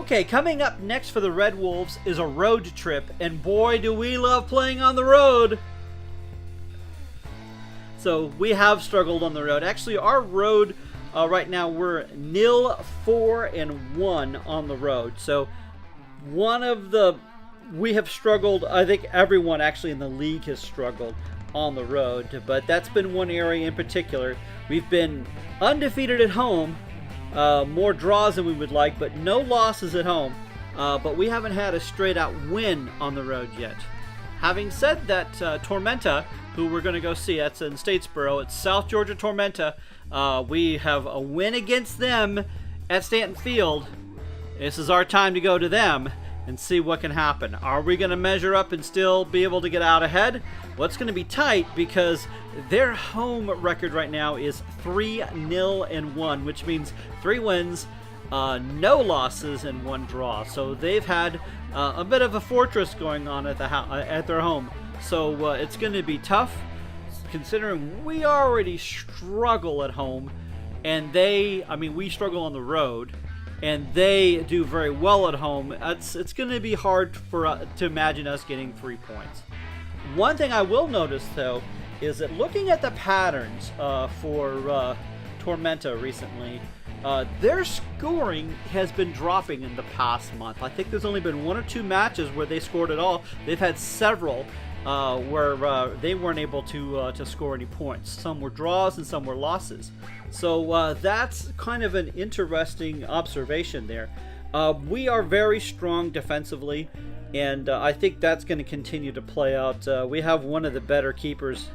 Okay, coming up next for the Red Wolves is a road trip, and boy do we love playing on the road. So we have struggled on the road. Actually, our road right now, we're 0-4-1 on the road. So we have struggled. I think everyone actually in the league has struggled on the road, but that's been one area in particular. We've been undefeated at home, more draws than we would like, but no losses at home. But we haven't had a straight out win on the road yet. Having said that, Tormenta, who we're going to go see, that's in Statesboro, it's South Georgia Tormenta. We have a win against them at Stanton Field. This is our time to go to them and see what can happen. Are we going to measure up and still be able to get out ahead? Well, it's going to be tight because their home record right now is 3-0-1, which means 3 wins, no losses, and 1 draw. So they've had a bit of a fortress going on at their home. So it's going to be tough, considering we already struggle at home, and we struggle on the road, and they do very well at home. It's going to be hard to imagine us getting 3 points. One thing I will notice, though, is that looking at the patterns for Tormenta recently, their scoring has been dropping in the past month. I think there's only been 1 or 2 matches where they scored at all. They've had several where they weren't able to score any points. Some were draws and some were losses. So that's kind of an interesting observation there. We are very strong defensively, and I think that's going to continue to play out. We have one of the better keepers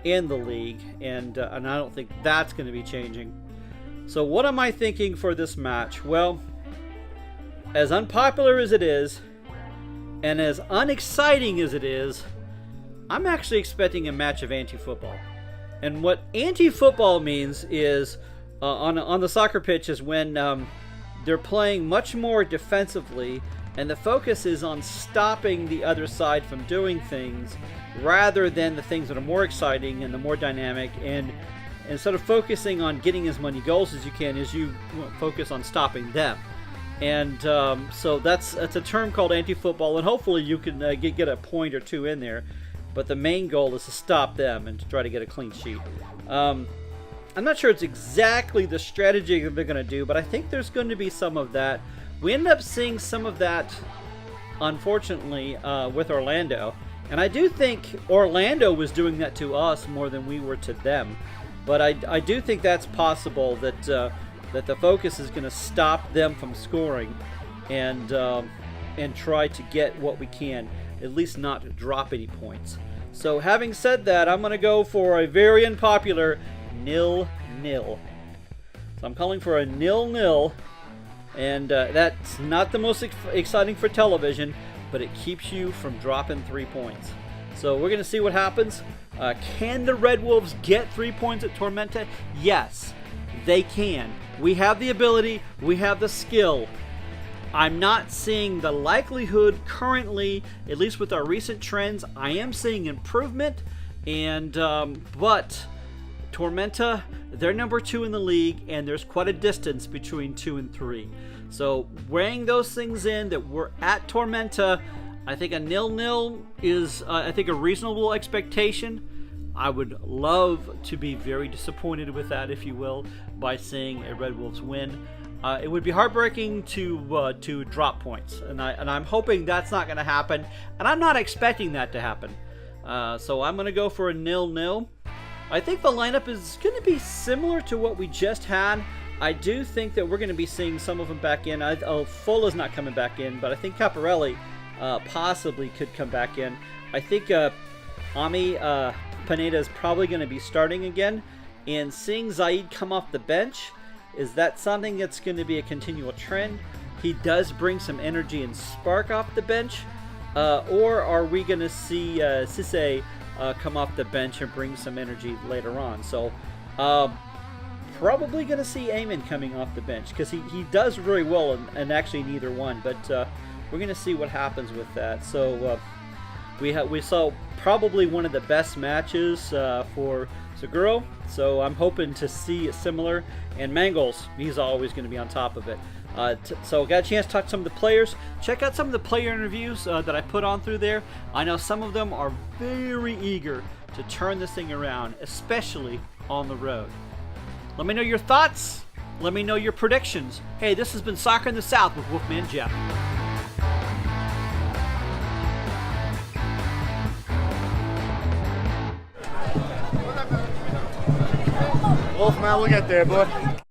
in the league, and I don't think that's going to be changing. So what am I thinking for this match? Well, as unpopular as it is, and as unexciting as it is, I'm actually expecting a match of anti-football. And what anti-football means is, on the soccer pitch, is when they're playing much more defensively, and the focus is on stopping the other side from doing things, rather than the things that are more exciting and the more dynamic. And instead of focusing on getting as many goals as you can, is you focus on stopping them. And so that's a term called anti-football, and hopefully you can get a point or 2 in there. But the main goal is to stop them and to try to get a clean sheet. I'm not sure it's exactly the strategy that they're going to do, but I think there's going to be some of that. We ended up seeing some of that, unfortunately, with Orlando. And I do think Orlando was doing that to us more than we were to them. But I do think that's possible, that the focus is going to stop them from scoring and try to get what we can, at least not drop any points. So having said that, I'm going to go for a very unpopular 0-0. So I'm calling for a 0-0, and that's not the most exciting for television, but it keeps you from dropping 3 points. So we're going to see what happens. Can the Red Wolves get 3 points at Tormenta? Yes, they can. We have the ability, we have the skill. I'm not seeing the likelihood currently, at least with our recent trends. I am seeing improvement, but Tormenta, they're number 2 in the league, and there's quite a distance between 2 and 3. So weighing those things in, that we're at Tormenta, I think a 0-0 is, a reasonable expectation. I would love to be very disappointed with that, if you will, by seeing a Red Wolves win. It would be heartbreaking to drop points, and I'm hoping that's not going to happen, and I'm not expecting that to happen. So I'm going to go for a 0-0. I think the lineup is going to be similar to what we just had. I do think that we're going to be seeing some of them back in. Fola's not coming back in, but I think Caparelli possibly could come back in. I think Ami Pineda is probably going to be starting again, and seeing Zaid come off the bench, is that something that's going to be a continual trend? He does bring some energy and spark off the bench, or are we going to see Cisse come off the bench and bring some energy later on? So probably going to see Eamon coming off the bench, because he does very well in actually neither one, but we're going to see what happens with that. So We saw probably one of the best matches for Seguro, so I'm hoping to see it similar. And Mangles, he's always going to be on top of it. So got a chance to talk to some of the players. Check out some of the player interviews that I put on through there. I know some of them are very eager to turn this thing around, especially on the road. Let me know your thoughts. Let me know your predictions. Hey, this has been Soccer in the South with Wolfman Jeff. Wolfman, we'll get there, bud.